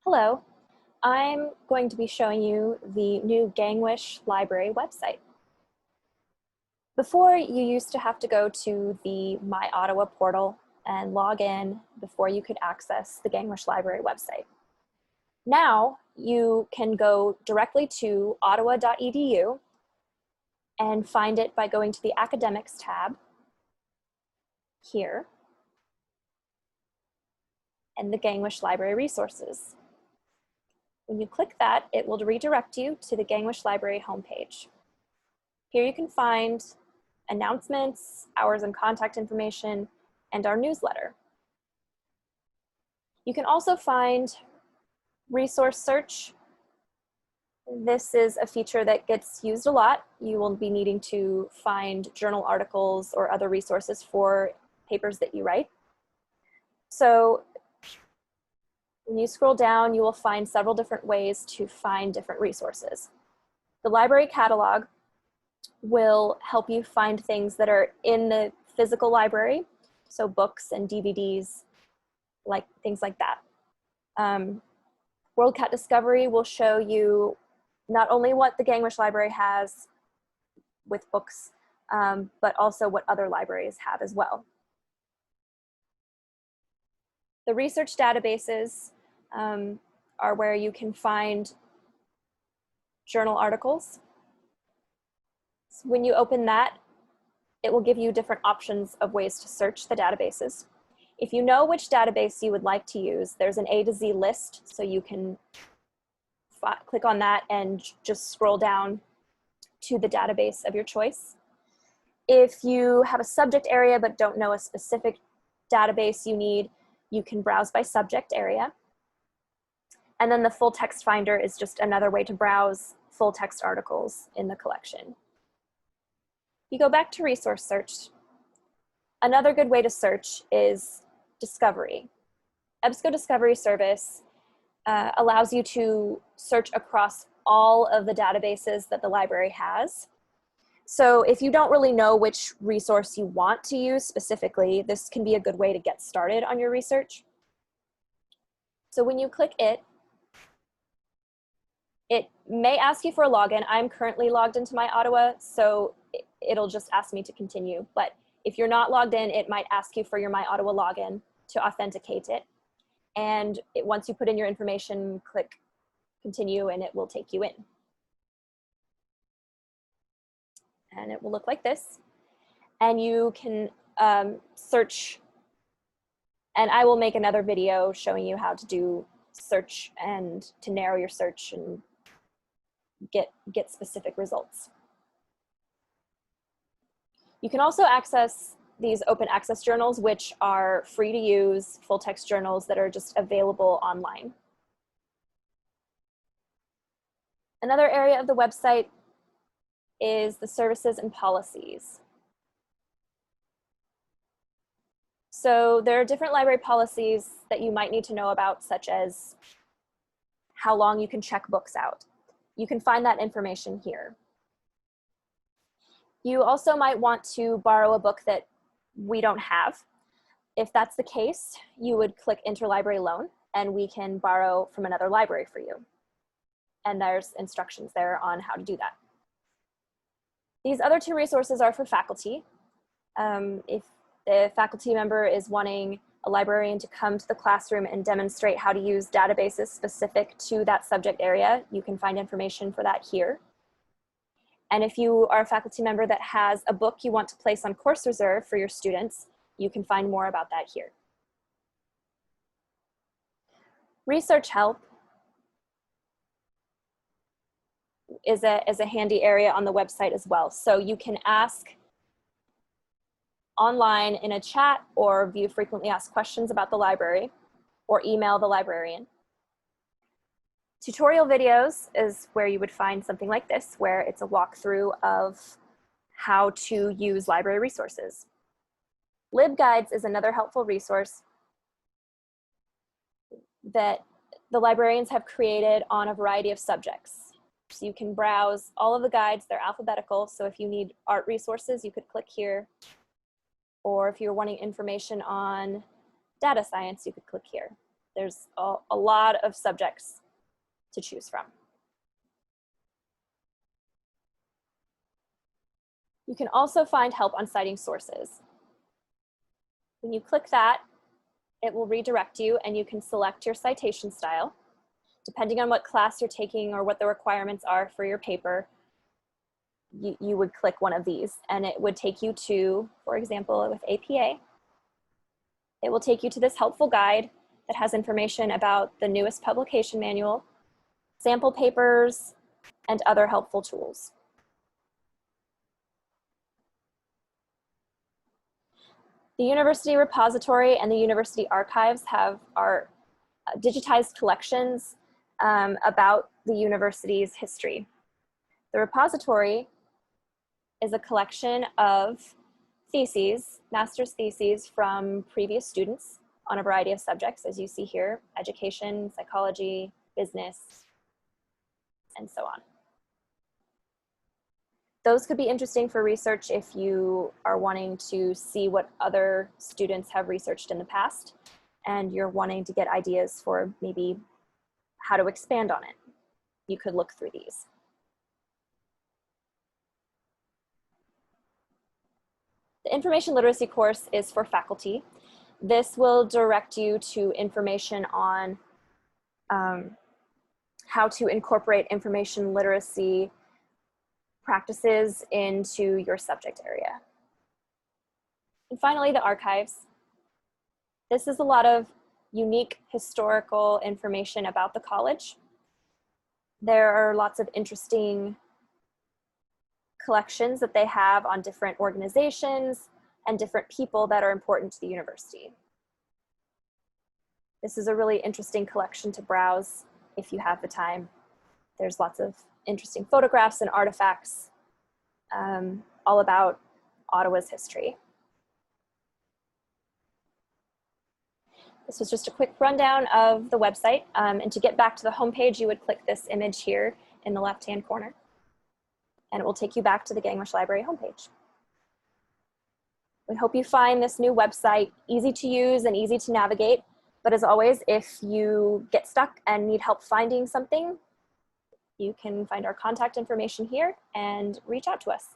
Hello, I'm going to be showing you the new GangWish Library website. Before, you used to have to go to the My Ottawa portal and log in before you could access the GangWish Library website. Now, you can go directly to ottawa.edu and find it by going to the Academics tab here and the GangWish Library resources. When you click that, it will redirect you to the GangWish Library homepage. Here you can find announcements, hours and contact information, and our newsletter. You can also find resource search. This is a feature that gets used a lot. You will be needing to find journal articles or other resources for papers that you write. So when you scroll down, you will find several different ways to find different resources. The library catalog will help you find things that are in the physical library, so books and DVDs, things like that. WorldCat Discovery will show you not only what the GangWish Library has with books, but also what other libraries have as well. The research databases are where you can find journal articles. So when you open that, it will give you different options of ways to search the databases. If you know which database you would like to use, there's an A to Z list, so you can click on that and just scroll down to the database of your choice. If you have a subject area but don't know a specific database you need, you can browse by subject area. And then the full text finder is just another way to browse full text articles in the collection. You go back to resource search. Another good way to search is discovery. EBSCO Discovery Service allows you to search across all of the databases that the library has. So if you don't really know which resource you want to use specifically, this can be a good way to get started on your research. So when you click it may ask you for a login. I'm currently logged into My Ottawa, so it'll just ask me to continue. But if you're not logged in, it might ask you for your My Ottawa login to authenticate it. And once you put in your information, click continue and it will take you in. And it will look like this. And you can search, and I will make another video showing you how to do search and to narrow your search and get specific results. You can also access these open access journals, which are free to use full text journals that are just available online. Another area of the website is the services and policies. So there are different library policies that you might need to know about, such as how long you can check books out. You can find that information here. You also might want to borrow a book that we don't have. If that's the case, you would click interlibrary loan and we can borrow from another library for you. And there's instructions there on how to do that. These other two resources are for faculty. If the faculty member is wanting a librarian to come to the classroom and demonstrate how to use databases specific to that subject area, you can find information for that here. And if you are a faculty member that has a book you want to place on course reserve for your students, you can find more about that here. Research help is a handy area on the website as well. So you can ask online in a chat or view frequently asked questions about the library or email the librarian. Tutorial videos is where you would find something like this, where it's a walkthrough of how to use library resources. LibGuides is another helpful resource that the librarians have created on a variety of subjects. So you can browse all of the guides, they're alphabetical, so if you need art resources, you could click here. Or if you're wanting information on data science, you could click here. There's a lot of subjects to choose from. You can also find help on citing sources. When you click that, it will redirect you and you can select your citation style. Depending on what class you're taking or what the requirements are for your paper, you would click one of these and it would take you to, for example, with APA, it will take you to this helpful guide that has information about the newest publication manual, sample papers, and other helpful tools. The University Repository and the University Archives are digitized collections about the university's history. The repository is a collection of theses, master's theses from previous students on a variety of subjects, as you see here, education, psychology, business, and so on. Those could be interesting for research if you are wanting to see what other students have researched in the past and you're wanting to get ideas for maybe how to expand on it. You could look through these. The information literacy course is for faculty. This will direct you to information on how to incorporate information literacy practices into your subject area. And finally, the archives. This is a lot of unique historical information about the college. There are lots of interesting collections that they have on different organizations and different people that are important to the university. This is a really interesting collection to browse if you have the time. There's lots of interesting photographs and artifacts all about Ottawa's history. This was just a quick rundown of the website. And to get back to the homepage, you would click this image here in the left-hand corner. And it will take you back to the Gangwich Library homepage. We hope you find this new website easy to use and easy to navigate. But as always, if you get stuck and need help finding something, you can find our contact information here and reach out to us.